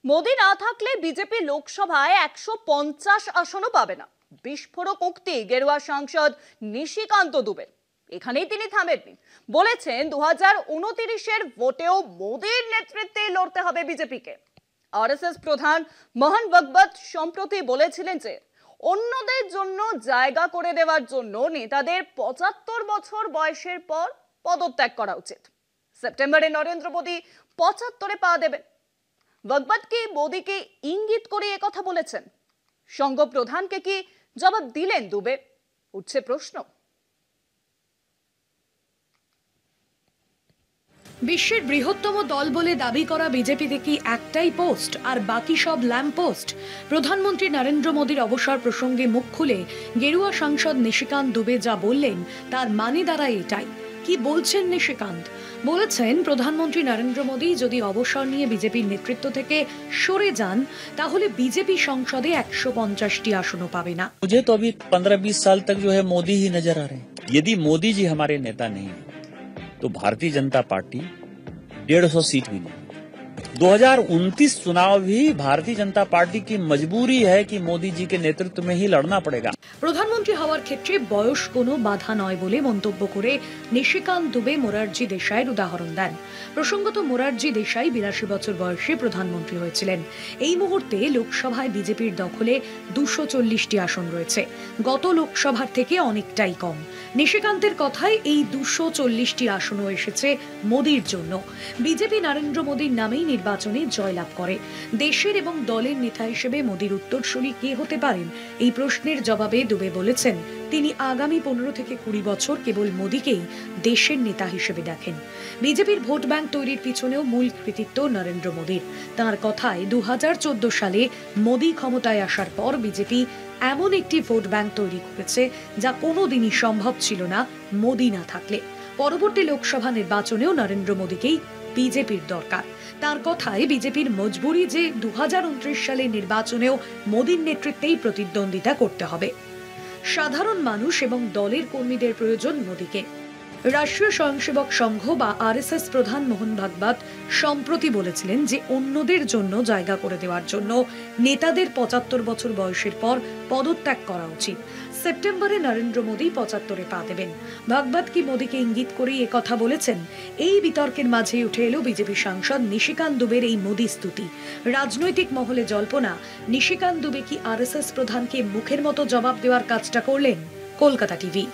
মোদি না থাকলে বিজেপি লোকসভায় 150 আসনও পাবে না। বিস্ফোরক উক্তি গেরুয়া সাংসদ নিশিকান্ত দুবে। এখানেই তিনি থামেননি, বলেছেন 2029-এর ভোটেও মোদির নেতৃত্বে লড়তে হবে বিজেপিকে। আরএসএস প্রধান মোহন ভাগবত সম্প্রতি বলেছিলেন যে অন্যদের জন্য জায়গা করে দেওয়ার জন্য নেতাদের 75 বছর বয়সের পর পদত্যাগ করা উচিত। সেপ্টেম্বরে নরেন্দ্র মোদি 75-এ পা দেবেন। ভাগবত কি মোদীকে ইঙ্গিত করে একথা বলেছেন? সংঘ প্রধানকে কি জবাব দিলেন দুবে? উঠছে প্রশ্ন। বিশ্বের বৃহত্তম দল বলে দাবি করা বিজেপিতে কি একটাই পোস্ট আর বাকি সব ল্যাম্প পোস্ট? প্রধানমন্ত্রী নরেন্দ্র মোদীর অবসর প্রসঙ্গে মুখ খুলে গেরুয়া সাংসদ নিশিকান্ত দুবে যা বললেন তার মানে দাঁড়ায় এটাই। কি বলছেন নিশিকান্ত? বলেছেন প্রধানমন্ত্রী নরেন্দ্র মোদী যদি অবসর নিয়ে বিজেপির নেতৃত্ব থেকে সরে যান তাহলে বিজেপি সংসদে 150টি আসনও পাবে না। मुझे तो अभी 15-20 साल तक जो है मोदी ही नजर आ रहे हैं। यदि मोदी जी हमारे नेता नहीं है तो भारतीय जनता पार्टी 150 सीट भी नहीं। 2029 चुनाव भी भारतीय जनता पार्टी की मजबूरी है कि मोदी जी के नेतृत्व में ही लड़ना पड़ेगा। প্রধানমন্ত্রী হওয়ার ক্ষেত্রে বয়স কোনো বাধা নয় বলে মন্তব্য করে নিশিকান্ত দুবে মোরারজি দেশাইয়ের উদাহরণ দেন। প্রসঙ্গত মোরারজি দেশাই 82 বছর বয়সে প্রধানমন্ত্রী হয়েছিলেন। এই মুহূর্তে লোকসভায় বিজেপির দখলে 240টি আসন রয়েছে, গত লোকসভার থেকে অনেকটাই কম। নিশিকান্তের কথায় এই 240টি আসনও এসেছে মোদির জন্য। বিজেপি নরেন্দ্র মোদীর নামেই নির্বাচনে জয়লাভ করে। দেশের এবং দলের নেতা হিসেবে মোদীর উত্তরসূরি কে হতে পারেন এই প্রশ্নের জবাবে দুবে বলেছেন তিনি আগামী 15 থেকে 20 বছর কেবল মোদীকেই দেশের নেতা হিসেবে দেখেন। বিজেপির ভোট ব্যাংক তৈরির পিছনেও মূল কৃতিত্ব নরেন্দ্র মোদীর। তাঁর কথায় 2014 সালে মোদী ক্ষমতায় আসার পর বিজেপি এমন একটি ভোট ব্যাংক তৈরি করেছে যা কোনোদিনই সম্ভব ছিল না মোদী না থাকলে। পরবর্তী লোকসভা নির্বাচনেও নরেন্দ্র মোদীকেই বিজেপির দরকার। তার কথায় বিজেপির মজবুরি যে 2029 সালে নির্বাচনেও মোদীর নেতৃত্বেই প্রতিদ্বন্দ্বিতা করতে হবে। সাধারণ মানুষ এবং দলের কর্মীদের প্রয়োজন মোদীকে। রাষ্ট্রীয় স্বয়ংসেবক সংঘ বা আরএসএস প্রধান মোহন ভাগবত সম্প্রতি বলেছিলেন যে অন্যদের জন্য জায়গা করে দেওয়ার জন্য নেতাদের 75 বছর বয়সের পর পদত্যাগ করা উচিত। সেপ্টেম্বরে নরেন্দ্র মোদী 75-এ পা দেবেন। ভাগবত কি মোদীকে ইঙ্গিত করেই একথা বলেছেন? এই বিতর্কের মাঝে উঠে এলো বিজেপি সাংসদ নিশিকান্ত দুবের এই মোদী স্তুতি। রাজনৈতিক মহলে জল্পনা, নিশিকান্ত দুবে কি আরএসএস প্রধানকে মুখের মতো জবাব দেওয়ার কাজটা করলেন? কলকাতা টিভি।